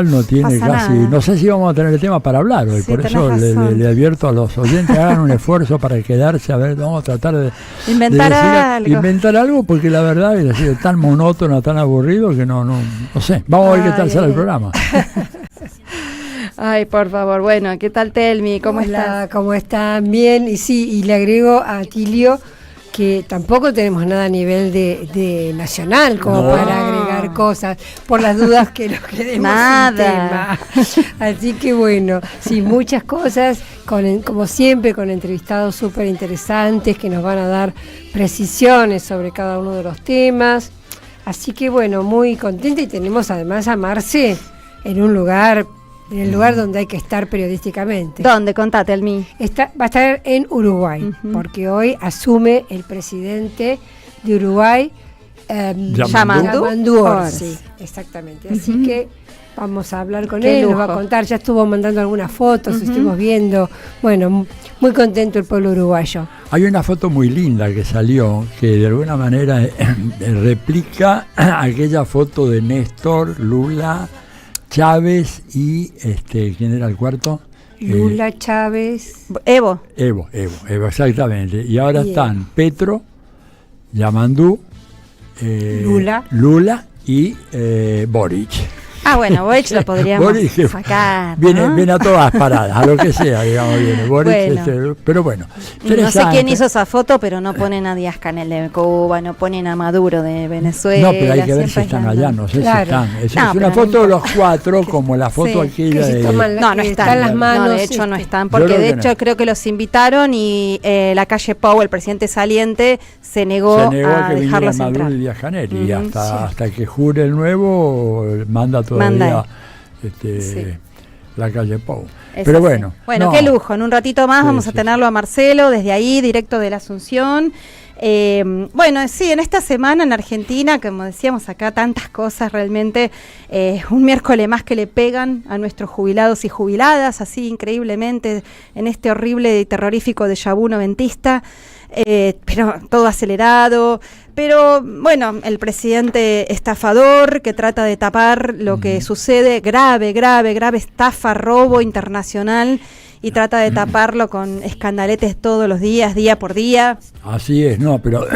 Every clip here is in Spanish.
No tiene pasa casi, nada. no sé si vamos a tener el tema para hablar hoy, Sí, por eso tenés razón. le advierto a los oyentes, hagan un esfuerzo para quedarse, a ver, vamos a tratar de Inventar algo. inventar algo, porque la verdad es así, tan monótono, tan aburrido que no sé, vamos a ver qué tal sale el programa. Ay, por favor. Bueno, ¿qué tal, Telmi? ¿Cómo Hola, estás? ¿cómo están? Bien, y sí, y le agrego a Atilio que tampoco tenemos nada a nivel de nacional como No. para agregar cosas, por las dudas que nos quedemos Nada. sin tema. Así que bueno, sí, muchas cosas, como siempre, con entrevistados súper interesantes que nos van a dar precisiones sobre cada uno de los temas. Así que bueno, muy contenta, y tenemos además a Marce en un lugar, en el lugar donde hay que estar periodísticamente. ¿Dónde? Contate, Telmi. Va a estar en Uruguay, Ujú. porque hoy asume el presidente de Uruguay, Yamandu Orsi. Sí, exactamente. Así Ujú. que vamos a hablar con Qué él, nos va a lujo. contar, ya estuvo mandando algunas fotos, Ujú. estuvimos viendo, bueno, muy contento el pueblo uruguayo. Hay una foto muy linda que salió, que de alguna manera replica aquella foto de Néstor, Lula, Chávez y, ¿quién era el cuarto? Lula, Chávez, Evo. Evo, exactamente. Y ahora Bien. están Petro, Yamandu, Lula y Boric. Ah, bueno, Boric lo podríamos Boric sacar, viene, ¿no? viene a todas paradas, a lo que sea, digamos, viene. Boric, Bueno. pero bueno. No sé interesante. quién hizo esa foto, pero no ponen a Díaz Canel de Cuba, no ponen a Maduro de Venezuela. No, pero hay que ver si siempre están andan. allá, no sé Claro. si están. Es No, una pero no foto de los importa. cuatro, como la foto Sí. aquella que se de... toman No, no están. las manos. No, de hecho no están, porque Yo creo de que hecho no. creo que los invitaron y la calle Pau, el presidente saliente, se negó Se negó a a que viniera dejarlos Maduro entrar. y Díaz Canel, y Ujú, hasta que jure el nuevo, manda todavía Manda sí. la calle Pau. Es Pero así. bueno. Bueno, no. qué lujo. En un ratito más Sí, vamos a sí. tenerlo a Marcelo desde ahí, directo de la Asunción. Bueno, sí, en esta semana en Argentina, como decíamos acá, tantas cosas realmente, un miércoles más que le pegan a nuestros jubilados y jubiladas, así increíblemente, en este horrible y terrorífico déjà vu noventista, pero todo acelerado. Pero bueno, el presidente estafador que trata de tapar lo que sucede, grave estafa, robo internacional, y trata de taparlo con escandaletes todos los días, día por día. Así es, no, pero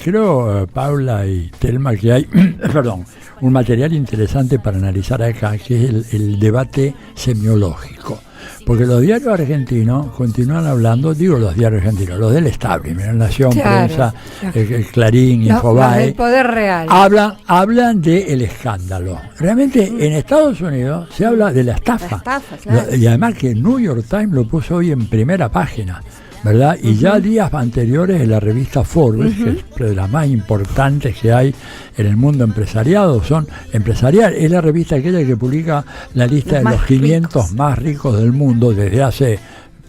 creo, Paula y Telma, que hay, perdón, un material interesante para analizar acá, que es el debate semiológico. Porque los diarios argentinos continúan hablando, digo los diarios argentinos, los del establishment, La Nación, Claro, Prensa, claro. el Clarín, Los Infobae, del poder real. hablan del escándalo. Realmente en Estados Unidos se habla de la estafa. La estafa, claro. Y además que el New York Times lo puso hoy en primera página, ¿verdad? Y ya días anteriores en la revista Forbes, que es de las más importantes que hay en el mundo empresarial, es la revista aquella que publica la lista Los de más los 500 ricos. más ricos del mundo desde hace,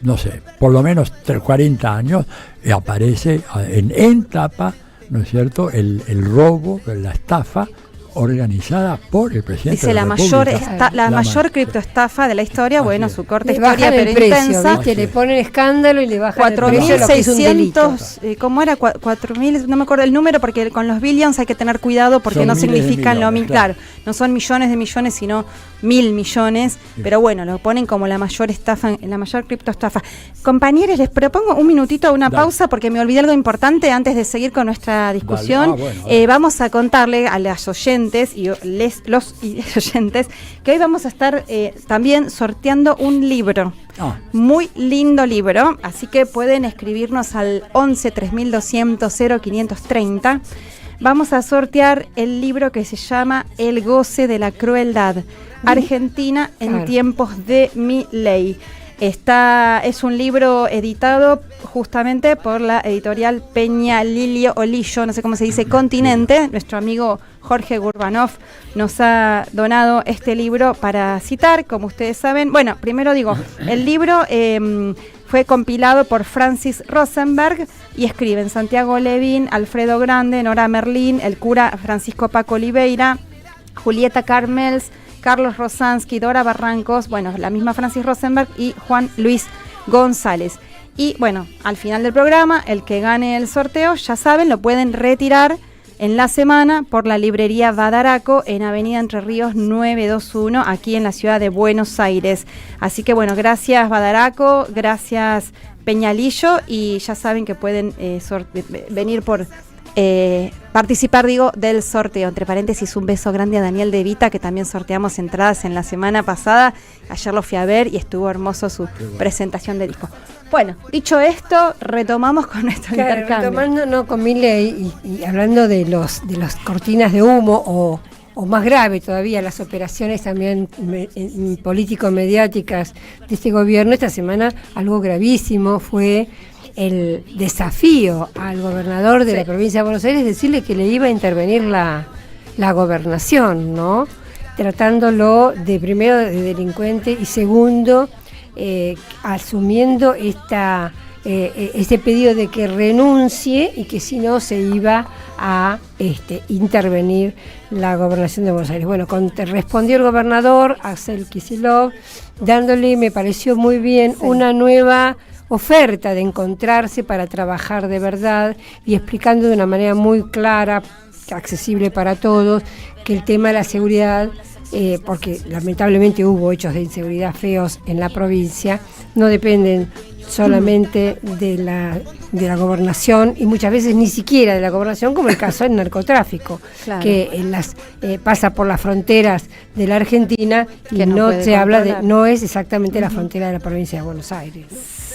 no sé, por lo menos 40 años, y aparece en tapa, ¿no es cierto?, el robo, la estafa organizada por el presidente Dice de la la mayor República. la mayor criptoestafa de la historia, Así bueno, es. su corta Le historia, bajan pero el precio, intensa. ¿viste? Le ponen escándalo y le bajan el precio, lo que es un delito. 4.600, ¿cómo era? 4.000, no me acuerdo el número, porque con los billions hay que tener cuidado porque Son no miles de significan lo millones, mismo, claro, no son millones de millones, sino 1.000 millones, pero bueno, lo ponen como la mayor estafa, la mayor criptoestafa. Compañeros, les propongo un minutito, una Dale. pausa, porque me olvidé algo importante antes de seguir con nuestra discusión. Dale. Bueno, a ver. Vamos a contarle a las oyentes y los oyentes que hoy vamos a estar también sorteando un libro. Muy lindo libro, así que pueden escribirnos al 11 3200 0530. Vamos a sortear el libro que se llama El goce de la crueldad, Argentina en Claro. tiempos de Milei. Es un libro editado justamente por la editorial Peña Lilio Olillo, no sé cómo se dice, Continente. Nuestro amigo Jorge Gurbanov nos ha donado este libro para citar, como ustedes saben. Bueno, primero digo, el libro fue compilado por Francis Rosenberg y escriben Santiago Levín, Alfredo Grande, Nora Merlín, el cura Francisco Paco Oliveira, Julieta Carmels, Carlos Rosansky, Dora Barrancos, bueno, la misma Francis Rosenberg y Juan Luis González. Y bueno, al final del programa, el que gane el sorteo, ya saben, lo pueden retirar en la semana por la librería Badaraco en Avenida Entre Ríos 921, aquí en la ciudad de Buenos Aires. Así que bueno, gracias Badaraco, gracias Peñalillo, y ya saben que pueden venir por participar, del sorteo. Entre paréntesis, un beso grande a Daniel De Vita, que también sorteamos entradas en la semana pasada. Ayer lo fui a ver y estuvo hermoso su presentación de disco. Bueno, dicho esto, retomamos con nuestro intercambio. Retomando con Milei y hablando de las cortinas de humo o más grave todavía, las operaciones también político-mediáticas de este gobierno, esta semana algo gravísimo fue el desafío al gobernador de la provincia de Buenos Aires, decirle que le iba a intervenir la gobernación, ¿no? Tratándolo primero de delincuente y segundo, asumiendo este pedido de que renuncie y que si no se iba a intervenir la gobernación de Buenos Aires. Bueno, respondió el gobernador Axel Kicillof, dándole, me pareció muy bien, una nueva oferta de encontrarse para trabajar de verdad y explicando de una manera muy clara, accesible para todos, que el tema de la seguridad, porque lamentablemente hubo hechos de inseguridad feos en la provincia, no dependen solamente de la gobernación y muchas veces ni siquiera de la gobernación, como el caso del narcotráfico, claro, que pasa por las fronteras de la Argentina y que no se habla no es exactamente la frontera de la provincia de Buenos Aires.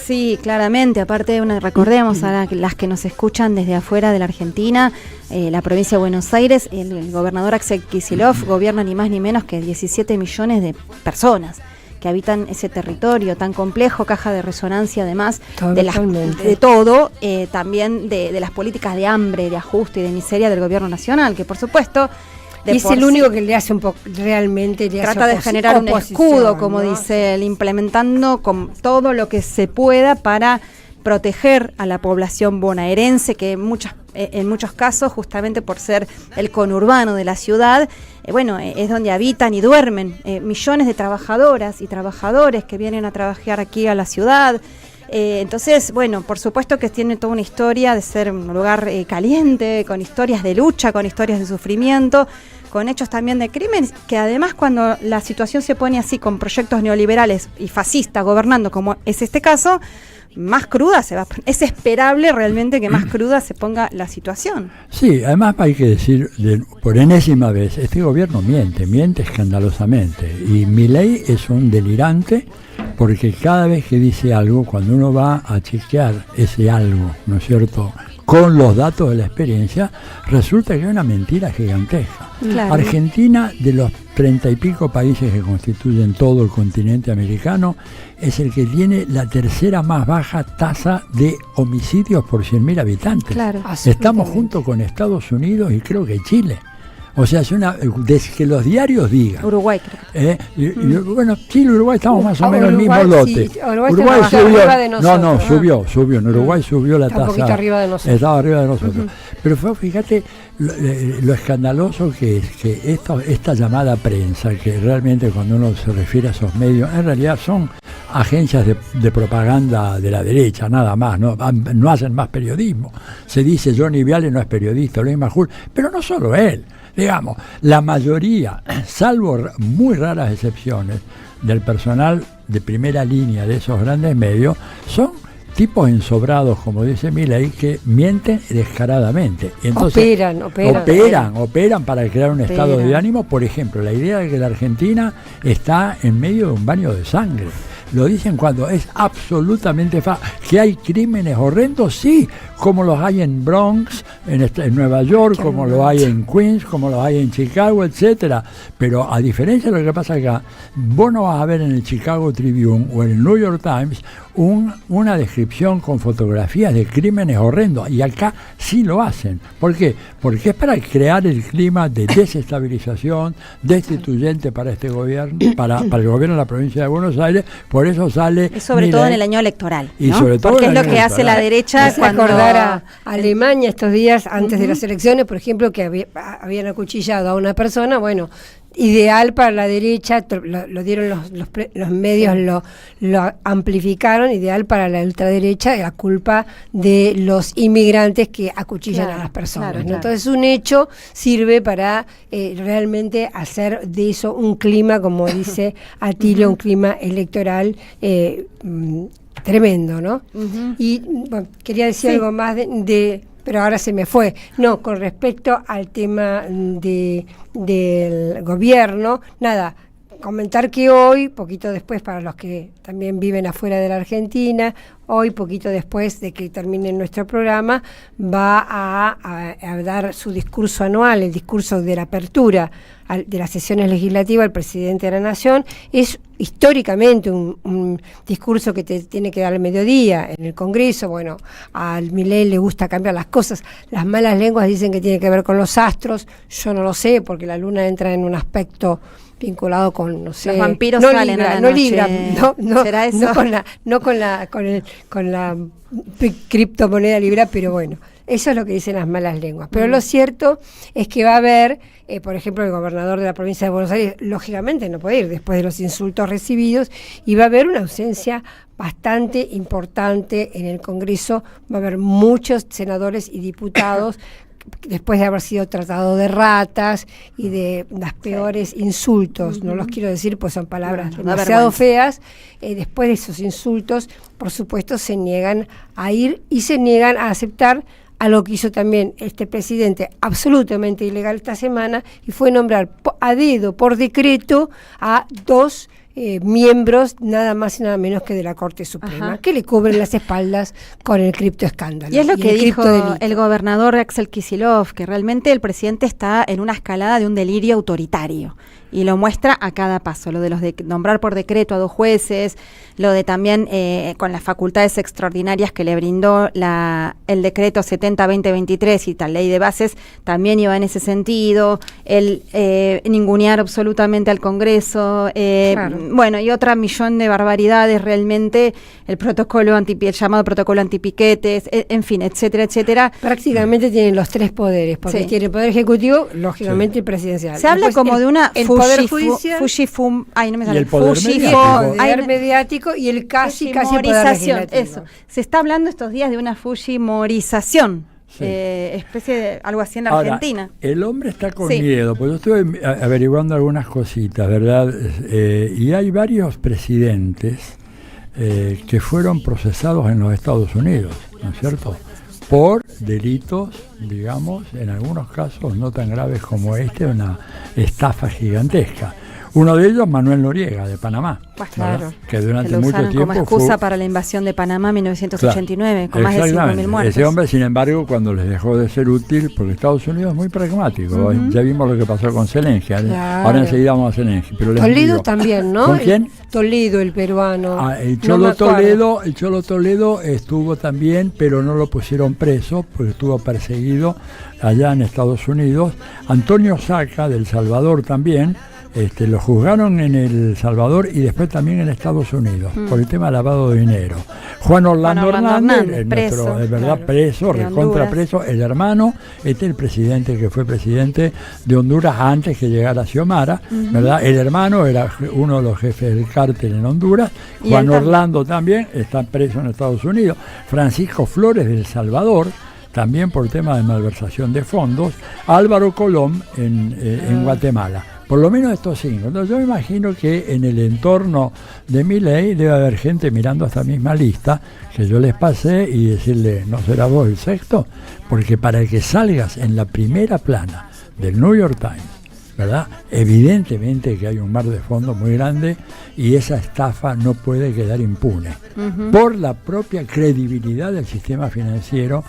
Sí, claramente, aparte recordemos a las que nos escuchan desde afuera de la Argentina, la provincia de Buenos Aires, el gobernador Axel Kicillof gobierna ni más ni menos que 17 millones de personas que habitan ese territorio tan complejo, caja de resonancia además de todo, también de las políticas de hambre, de ajuste y de miseria del gobierno nacional, que por supuesto y es el único que le hace un poco, realmente le trata de generar un escudo, como ¿no? dice él, implementando con todo lo que se pueda para proteger a la población bonaerense, que en muchos casos, justamente por ser el conurbano de la ciudad, es donde habitan y duermen millones de trabajadoras y trabajadores que vienen a trabajar aquí a la ciudad. Entonces, por supuesto que tiene toda una historia de ser un lugar caliente, con historias de lucha, con historias de sufrimiento, con hechos también de crimen, que además cuando la situación se pone así, con proyectos neoliberales y fascistas gobernando, como es este caso, más cruda se va a poner. Es esperable realmente que más cruda se ponga la situación. Sí, además hay que decir, por enésima vez, este gobierno miente escandalosamente, y Milei es un delirante, porque cada vez que dice algo, cuando uno va a chequear ese algo, ¿no es cierto?, con los datos de la experiencia, resulta que es una mentira gigantesca. Claro. Argentina, de los 30 y pico países que constituyen todo el continente americano, es el que tiene la tercera más baja tasa de homicidios por 100.000 habitantes. Claro. Estamos junto con Estados Unidos y creo que Chile. O sea, es desde que los diarios digan. Uruguay, creo. Chile y Uruguay estamos más o menos en el mismo lote. Sí, Uruguay subió. Arriba de nosotros, subió. En Uruguay subió la tasa. Un poquito arriba de nosotros. Estaba arriba de nosotros. Pero fíjate lo escandaloso que es que esta llamada prensa, que realmente cuando uno se refiere a esos medios, en realidad son agencias de propaganda de la derecha, nada más, no hacen más periodismo. Se dice Johnny Viale no es periodista, Luis Majul, pero no solo él. Digamos, la mayoría, salvo muy raras excepciones, del personal de primera línea de esos grandes medios, son tipos ensobrados, como dice Milei, que mienten descaradamente. Entonces, operan para crear un estado de ánimo. Por ejemplo, la idea de que la Argentina está en medio de un baño de sangre. Lo dicen cuando es absolutamente fácil. ¿Que hay crímenes horrendos? Sí, como los hay en Bronx, en Nueva York, como lo hay en Queens, como los hay en Chicago, etcétera. Pero a diferencia de lo que pasa acá, vos no vas a ver en el Chicago Tribune o en el New York Times una descripción con fotografías de crímenes horrendos, y acá sí lo hacen. ¿Por qué? Porque es para crear el clima de desestabilización, destituyente para este gobierno, para el gobierno de la provincia de Buenos Aires. Por eso sale... Y sobre todo en el año electoral, ¿no? Y sobre todo porque es lo que hace la derecha cuando... Acordar a Alemania estos días antes de las elecciones, por ejemplo, que habían acuchillado a una persona, ideal para la derecha, lo dieron los medios, lo amplificaron, ideal para la ultraderecha, la culpa de los inmigrantes que acuchillan a las personas. ¿no? Entonces un hecho sirve para realmente hacer de eso un clima, como dice Atilio, un clima electoral tremendo, ¿no? Y bueno, quería decir algo más pero ahora se me fue. No, con respecto al tema del gobierno, nada, comentar que hoy, poquito después, para los que también viven afuera de la Argentina, hoy, poquito después de que termine nuestro programa, va a dar su discurso anual, el discurso de la apertura de las sesiones legislativas, el presidente de la Nación. Es históricamente un discurso que te tiene que dar al mediodía en el Congreso. Bueno, al Milei le gusta cambiar las cosas. Las malas lenguas dicen que tiene que ver con los astros. Yo no lo sé, porque la luna entra en un aspecto vinculado con, no sé, los vampiros no salen Libra, a la no noche. Libra, ¿Será eso? con la criptomoneda Libra, pero bueno, eso es lo que dicen las malas lenguas. Pero lo cierto es que va a haber, por ejemplo, el gobernador de la provincia de Buenos Aires, lógicamente no puede ir después de los insultos recibidos, y va a haber una ausencia bastante importante en el Congreso. Va a haber muchos senadores y diputados después de haber sido tratado de ratas y de las peores insultos, no los quiero decir pues son palabras demasiado feas, después de esos insultos, por supuesto, se niegan a ir y se niegan a aceptar a lo que hizo también este presidente absolutamente ilegal esta semana, y fue nombrar a dedo, por decreto, a 2 miembros nada más y nada menos que de la Corte Suprema, que le cubren las espaldas con el criptoescándalo. Y es lo que dijo el gobernador Axel Kicillof, que realmente el presidente está en una escalada de un delirio autoritario, y lo muestra a cada paso, lo de nombrar por decreto a 2 jueces, lo de también con las facultades extraordinarias que le brindó el decreto 70-2023 y tal ley de bases, también iba en ese sentido, el ningunear absolutamente al Congreso, bueno, y otra millón de barbaridades realmente, el protocolo el llamado protocolo antipiquetes, en fin, etcétera, etcétera. Prácticamente tienen los 3 poderes, porque tiene el poder ejecutivo, lógicamente el presidencial. Se habla como de una poder judicial, el poder mediático y el casi poder legislativo. Eso. Se está hablando estos días de una fujimorización. Especie de algo así en Argentina. El hombre está con miedo, pues yo estoy averiguando algunas cositas, ¿verdad? Y hay varios presidentes que fueron procesados en los Estados Unidos, ¿no es cierto? Por delitos, digamos, en algunos casos no tan graves como una estafa gigantesca. Uno de ellos, Manuel Noriega, de Panamá, claro, que durante lo mucho tiempo como excusa para la invasión de Panamá en 1989, con más de 5.000 muertos. Ese hombre, sin embargo, cuando les dejó de ser útil, porque Estados Unidos es muy pragmático, ya vimos lo que pasó con Zelensky, ahora enseguida vamos a Zelensky. Pero Toledo también, ¿no? ¿Con quién? Toledo, el peruano. El Cholo Toledo estuvo también, pero no lo pusieron preso, porque estuvo perseguido allá en Estados Unidos. Antonio Saca, del Salvador también, lo juzgaron en El Salvador y después también en Estados Unidos por el tema de lavado de dinero. Juan Orlando Hernández, preso, preso, recontra preso, el hermano, el presidente que fue presidente de Honduras antes que llegara Xiomara, ¿verdad? El hermano era uno de los jefes del cártel en Honduras. Juan Orlando también está preso en Estados Unidos. Francisco Flores de El Salvador, también por tema de malversación de fondos. Álvaro Colón en Guatemala. Por lo menos estos 5. Entonces yo me imagino que en el entorno de Milei debe haber gente mirando esta misma lista que yo les pasé y decirle, ¿no será vos el 6º? Porque para que salgas en la primera plana del New York Times, ¿verdad? Evidentemente que hay un mar de fondo muy grande y esa estafa no puede quedar impune por la propia credibilidad del sistema financiero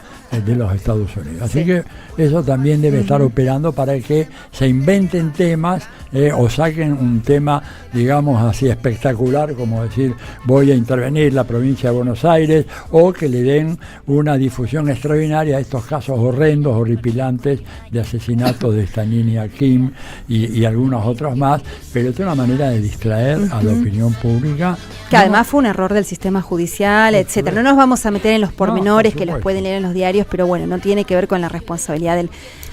de los Estados Unidos. Así que eso también debe estar operando para que se inventen temas o saquen un tema, digamos así, espectacular, como decir, voy a intervenir la provincia de Buenos Aires, o que le den una difusión extraordinaria a estos casos horrendos, horripilantes de asesinatos de esta niña Kim, y algunos otros más, pero es una manera de distraer a la opinión pública. Que además fue un error del sistema judicial, etcétera. No nos vamos a meter en los pormenores que los pueden leer en los diarios, pero bueno, no tiene que ver con la responsabilidad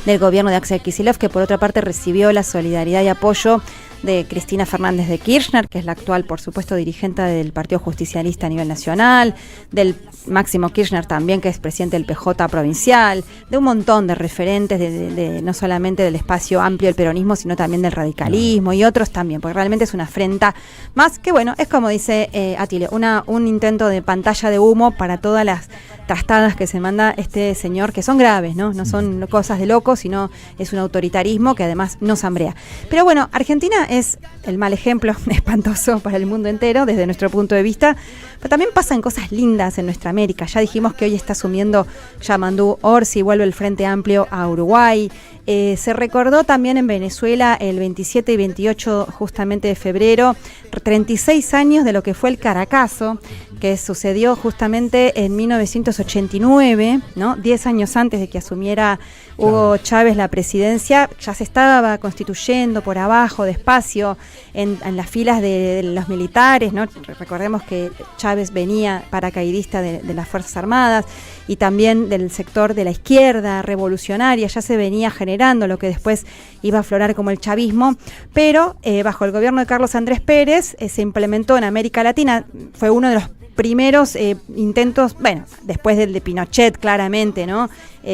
del gobierno de Axel Kicillof, que por otra parte recibió la solidaridad y apoyo de Cristina Fernández de Kirchner, que es la actual, por supuesto, dirigente del Partido Justicialista a nivel nacional, del Máximo Kirchner también, que es presidente del PJ provincial, de un montón de referentes, de no solamente del espacio amplio del peronismo, sino también del radicalismo y otros también, porque realmente es una afrenta más que, bueno, es como dice Atile, un intento de pantalla de humo para todas las trastadas que se manda este señor, que son graves, ¿no? No son cosas de locos, sino es un autoritarismo que además nos hambrea. Pero bueno, Argentina es el mal ejemplo espantoso para el mundo entero desde nuestro punto de vista, pero también pasan cosas lindas en nuestra América. Ya dijimos que hoy está asumiendo Yamandú Orsi, vuelve el Frente Amplio a Uruguay. Se recordó también en Venezuela el 27 y 28 justamente de febrero, 36 años de lo que fue el Caracazo, que sucedió justamente en 1989, ¿no? 10 años antes de que asumiera Hugo Chávez la presidencia. Ya se estaba constituyendo por abajo, despacio, en las filas de los militares, ¿no? Recordemos que Chávez venía paracaidista de las Fuerzas Armadas y también del sector de la izquierda revolucionaria. Ya se venía generando lo que después iba a aflorar como el chavismo, pero bajo el gobierno de Carlos Andrés Pérez se implementó en América Latina. Fue uno de los primeros intentos, bueno, después del de Pinochet claramente, ¿no?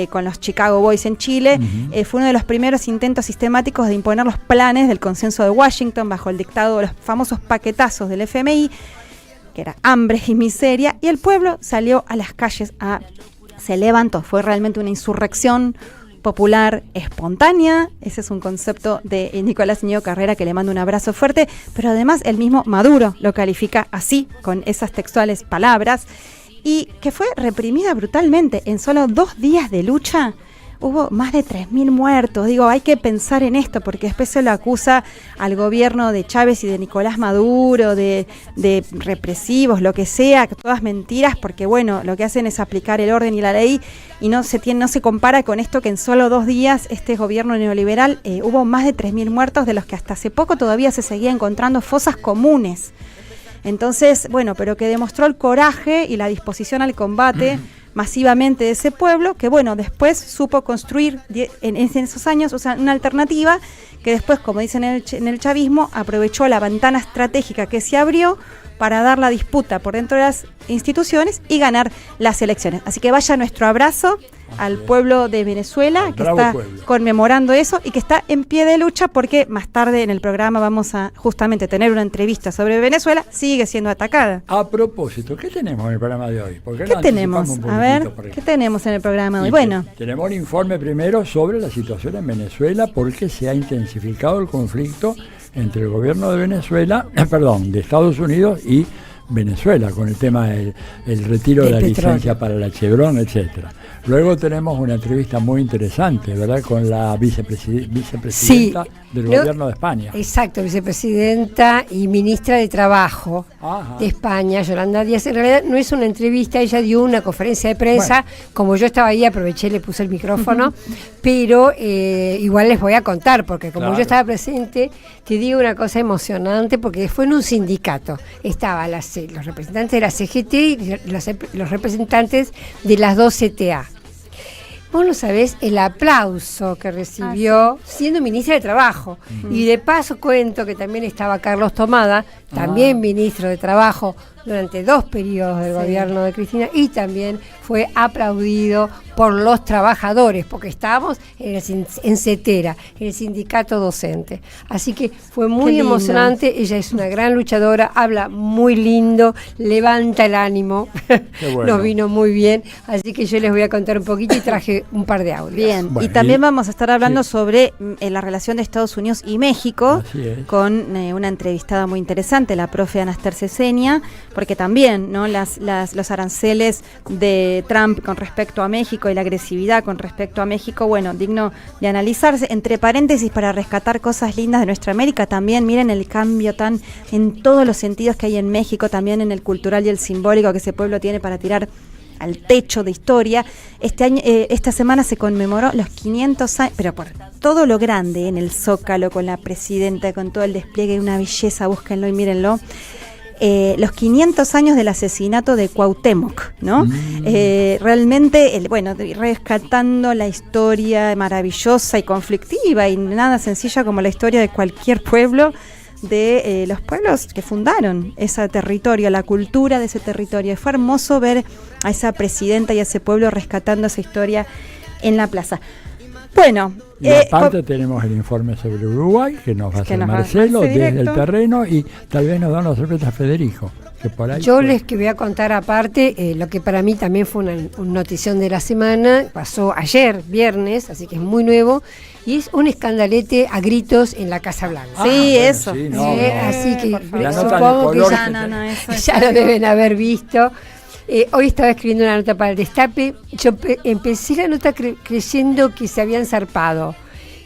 Con los Chicago Boys en Chile, fue uno de los primeros intentos sistemáticos de imponer los planes del consenso de Washington bajo el dictado de los famosos paquetazos del FMI, que era hambre y miseria, y el pueblo salió a las calles, se levantó. Fue realmente una insurrección popular espontánea. Ese es un concepto de Nicolás Ñedo Carrera, que le mando un abrazo fuerte, pero además el mismo Maduro lo califica así, con esas textuales palabras, y que fue reprimida brutalmente. En solo 2 días de lucha hubo más de 3.000 muertos. Digo, hay que pensar en esto, porque después se lo acusa al gobierno de Chávez y de Nicolás Maduro de represivos, lo que sea, todas mentiras, porque bueno, lo que hacen es aplicar el orden y la ley, y no se compara con esto, que en solo 2 días este gobierno neoliberal hubo más de 3.000 muertos, de los que hasta hace poco todavía se seguía encontrando fosas comunes. Entonces, bueno, pero que demostró el coraje y la disposición al combate masivamente de ese pueblo, que bueno, después supo construir en esos años, o sea, una alternativa que después, como dicen en el chavismo, aprovechó la ventana estratégica que se abrió para dar la disputa por dentro de las instituciones y ganar las elecciones. Así que vaya nuestro abrazo al pueblo de Venezuela, que está conmemorando eso y que está en pie de lucha, porque más tarde en el programa vamos a justamente tener una entrevista sobre Venezuela. Sigue siendo atacada. A propósito, ¿qué tenemos en el programa de hoy? ¿Qué tenemos? A ver, ¿qué tenemos en el programa de hoy? Bueno, tenemos un informe primero sobre la situación en Venezuela, porque se ha intensificado el conflicto entre el gobierno de Venezuela, de Estados Unidos y Venezuela, con el tema del retiro de la licencia para la Chevron, etcétera. Luego tenemos una entrevista muy interesante, ¿verdad?, con la vicepresidenta del gobierno de España. Exacto, vicepresidenta y ministra de Trabajo de España, Yolanda Díaz. En realidad no es una entrevista, ella dio una conferencia de prensa, como yo estaba ahí, aproveché, le puse el micrófono, pero igual les voy a contar, porque como yo estaba presente, te digo una cosa emocionante, porque fue en un sindicato. Estaban los representantes de la CGT y los representantes de las 2 CTA. Vos no sabés el aplauso que recibió siendo ministra de Trabajo. Y de paso cuento que también estaba Carlos Tomada, también ministro de Trabajo durante 2 periodos del gobierno de Cristina, y también fue aplaudido por los trabajadores, porque estábamos en CETERA, en el sindicato docente. Así que fue muy emocionante. Ella es una gran luchadora, habla muy lindo, levanta el ánimo. Bueno. Nos vino muy bien, así que yo les voy a contar un poquito y traje un par de audios. Bien, bueno, y también vamos a estar hablando sobre la relación de Estados Unidos y México, con una entrevistada muy interesante, la profe Anaster Cesenia, porque también, ¿no?, los aranceles de Trump con respecto a México y la agresividad con respecto a México, bueno, digno de analizarse. Entre paréntesis, para rescatar cosas lindas de nuestra América, también miren el cambio tan en todos los sentidos que hay en México, también en el cultural y el simbólico que ese pueblo tiene para tirar al techo de historia. Esta semana se conmemoró los 500 años, pero por todo lo grande, en el Zócalo, con la presidenta, con todo el despliegue, una belleza, búsquenlo y mírenlo. Los 500 años del asesinato de Cuauhtémoc, ¿no? Realmente, rescatando la historia maravillosa y conflictiva y nada sencilla como la historia de cualquier pueblo, de los pueblos que fundaron ese territorio, la cultura de ese territorio. Fue hermoso ver a esa presidenta y a ese pueblo rescatando esa historia en la plaza. Bueno, y aparte tenemos el informe sobre Uruguay que nos va a hacer Marcelo desde el terreno, y tal vez nos da una sorpresa Federico. Que por ahí yo les que voy a contar aparte lo que para mí también fue una notición de la semana. Pasó ayer, viernes, así que es muy nuevo, y es un escandalete a gritos en la Casa Blanca. Sí, eso. Sí, así que supongo que ya lo deben haber visto. Hoy estaba escribiendo una nota para el Destape. Yo empecé la nota creyendo que se habían zarpado,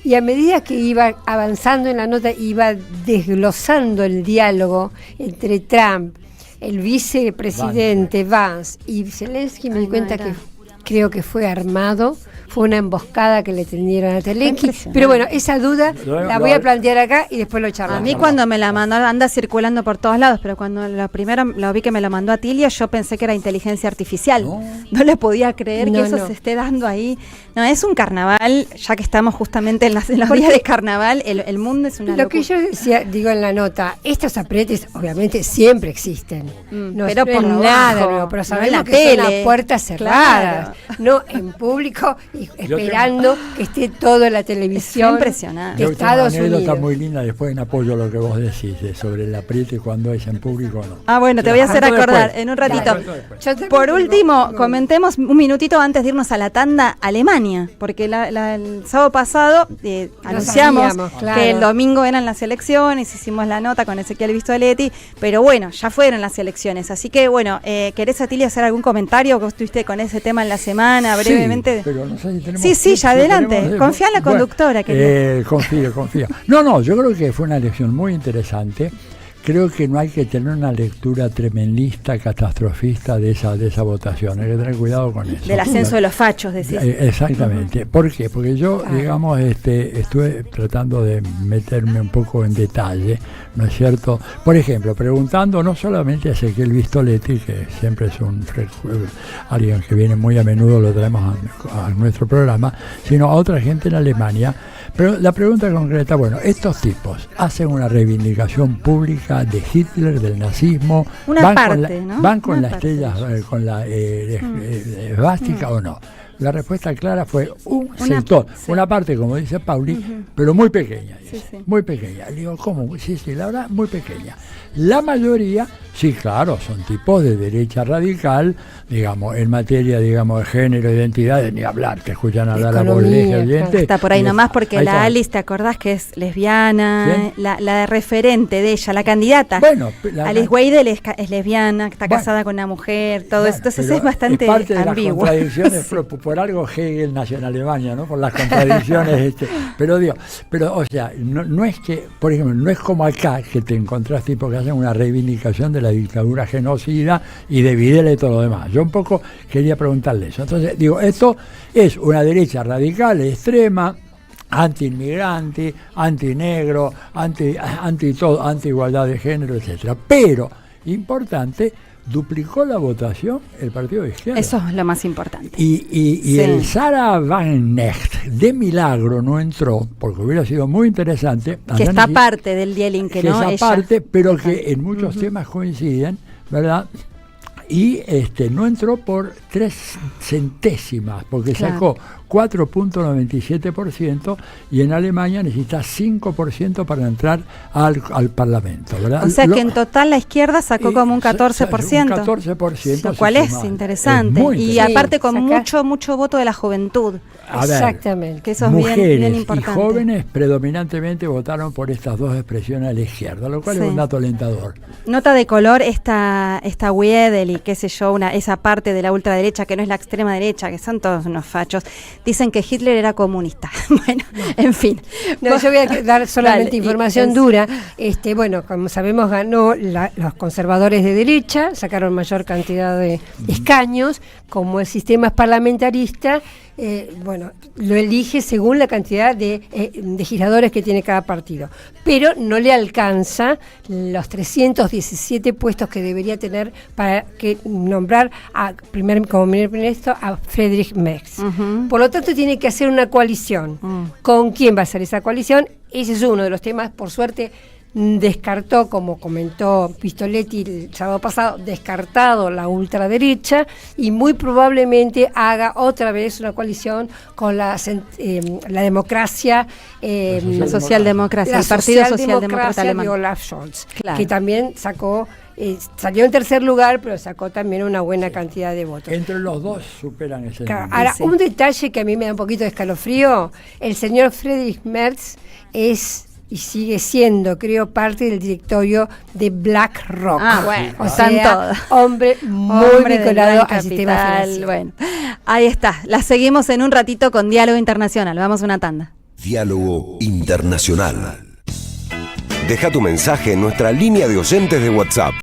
y a medida que iba avanzando en la nota iba desglosando el diálogo entre Trump, el vicepresidente Vance y Zelensky. Me di cuenta que creo que fue armado, fue una emboscada que le tendieron a Zelensky. Pero bueno, esa duda la voy a plantear acá y después lo charlamos. A mí cuando me la mandó, anda circulando por todos lados, pero cuando primero lo vi que me la mandó Atilia, yo pensé que era inteligencia artificial. No le podía creer que eso se esté dando ahí. No, es un carnaval, ya que estamos justamente en los días de carnaval, el mundo es una locura. Lo que yo decía, digo en la nota, estos apretes obviamente siempre existen. No pero por nada nuevo, pero sabemos que son a puertas cerradas, no en público y esperando que esté todo en la televisión. Es impresionante. De Estados Unidos. Una anécdota Unidos. muy linda, después en apoyo a lo que vos decís sobre el apriete cuando es en público o no. Ah, bueno, te voy a hacer acordar en un ratito. Por último, comentemos un minutito antes de irnos a la tanda, Alemania, porque el sábado pasado anunciamos que el domingo eran las elecciones, hicimos la nota con Ezequiel Vistoletti, pero bueno, ya fueron las elecciones, así que bueno, ¿querés, Atilia, hacer algún comentario que vos estuviste con ese tema en la semana, brevemente? Sí, pero no sé si tenemos sí, ya adelante, confía en la conductora. Confío. No, yo creo que fue una elección muy interesante. Creo que no hay que tener una lectura tremendista, catastrofista de esa votación. Hay que tener cuidado con eso. Del ascenso de los fachos, decís. Exactamente. ¿Por qué? Porque yo, digamos, estuve tratando de meterme un poco en detalle, ¿no es cierto? Por ejemplo, preguntando no solamente a Ezequiel Vistoletti, que siempre es alguien que viene muy a menudo, lo traemos a nuestro programa, sino a otra gente en Alemania. Pero la pregunta concreta, bueno, estos tipos hacen una reivindicación pública de Hitler, del nazismo, van con la estrella, con la esvástica o no. La respuesta clara fue un sector, una parte, como dice Pauli, pero muy pequeña. Muy pequeña. Le digo, ¿cómo? Sí, la verdad, muy pequeña. La mayoría, sí, claro, son tipos de derecha radical, digamos, en materia, digamos, de género, identidad, ni hablar, te escuchan hablar a vos, oyente. Está por ahí nomás, porque la Alice, ¿te acordás que es lesbiana? La referente de ella, la candidata. Bueno, Alice Weidel es lesbiana, está casada con una mujer, todo eso. Entonces es bastante parte de ambiguo. Las contradicciones, por algo Hegel nació en Alemania, ¿no? Por las contradicciones. Pero o sea, no es que, por ejemplo, no es como acá que te encontrás tipos que hacen una reivindicación de la dictadura genocida y de Videla y todo lo demás. Yo un poco quería preguntarle eso. Entonces, digo, esto es una derecha radical, extrema, anti-inmigrante, anti-negro, anti-todo, anti-igualdad de género, etcétera. Pero, importante, duplicó la votación el partido de izquierda. Eso es lo más importante. Y el Sarah Wagenknecht de milagro no entró, porque hubiera sido muy interesante. Que está parte del Die Linke, ¿no? Esa parte, pero que en muchos temas coinciden, ¿verdad? Y no entró por 3 centésimas, porque sacó 4.97%, y en Alemania necesita 5% para entrar al Parlamento, ¿verdad? O sea que en total la izquierda sacó como un 14%. Un 14%. Lo cual es interesante. Y aparte con mucho voto de la juventud. Exactamente. Que eso es mujeres bien importante. Y jóvenes predominantemente votaron por estas dos expresiones a la izquierda, lo cual es un dato alentador. Nota de color esta Weidel y qué sé yo, esa parte de la ultraderecha que no es la extrema derecha, que son todos unos fachos. dicen que Hitler era comunista. Bueno, en fin. No, yo voy a dar solamente Dale, información dura. Bueno, como sabemos, ganó los conservadores de derecha, sacaron mayor cantidad de escaños. Como el sistema es parlamentarista, lo elige según la cantidad de legisladores que tiene cada partido. Pero no le alcanza los 317 puestos que debería tener para nombrar como primer ministro a Friedrich Merz. Por lo tanto, tiene que hacer una coalición. ¿Con quién va a ser esa coalición? Ese es uno de los temas, por suerte. Descartó, como comentó Pistoletti el sábado pasado, descartado la ultraderecha y muy probablemente haga otra vez una coalición con la democracia, la socialdemocracia, el Partido Socialdemócrata Alemán de Olaf Scholz, claro, que también salió en tercer lugar, pero sacó también una buena cantidad de votos. Entre los dos superan ese Claro. número. Ahora, un detalle que a mí me da un poquito de escalofrío: el señor Friedrich Merz es y sigue siendo, creo, parte del directorio de BlackRock. Bueno, o están sea, todos. hombre muy vinculado al sistema financiero. Bueno, ahí está. La seguimos en un ratito con Diálogo Internacional. Vamos a una tanda. Diálogo Internacional. Deja tu mensaje en nuestra línea de oyentes de WhatsApp.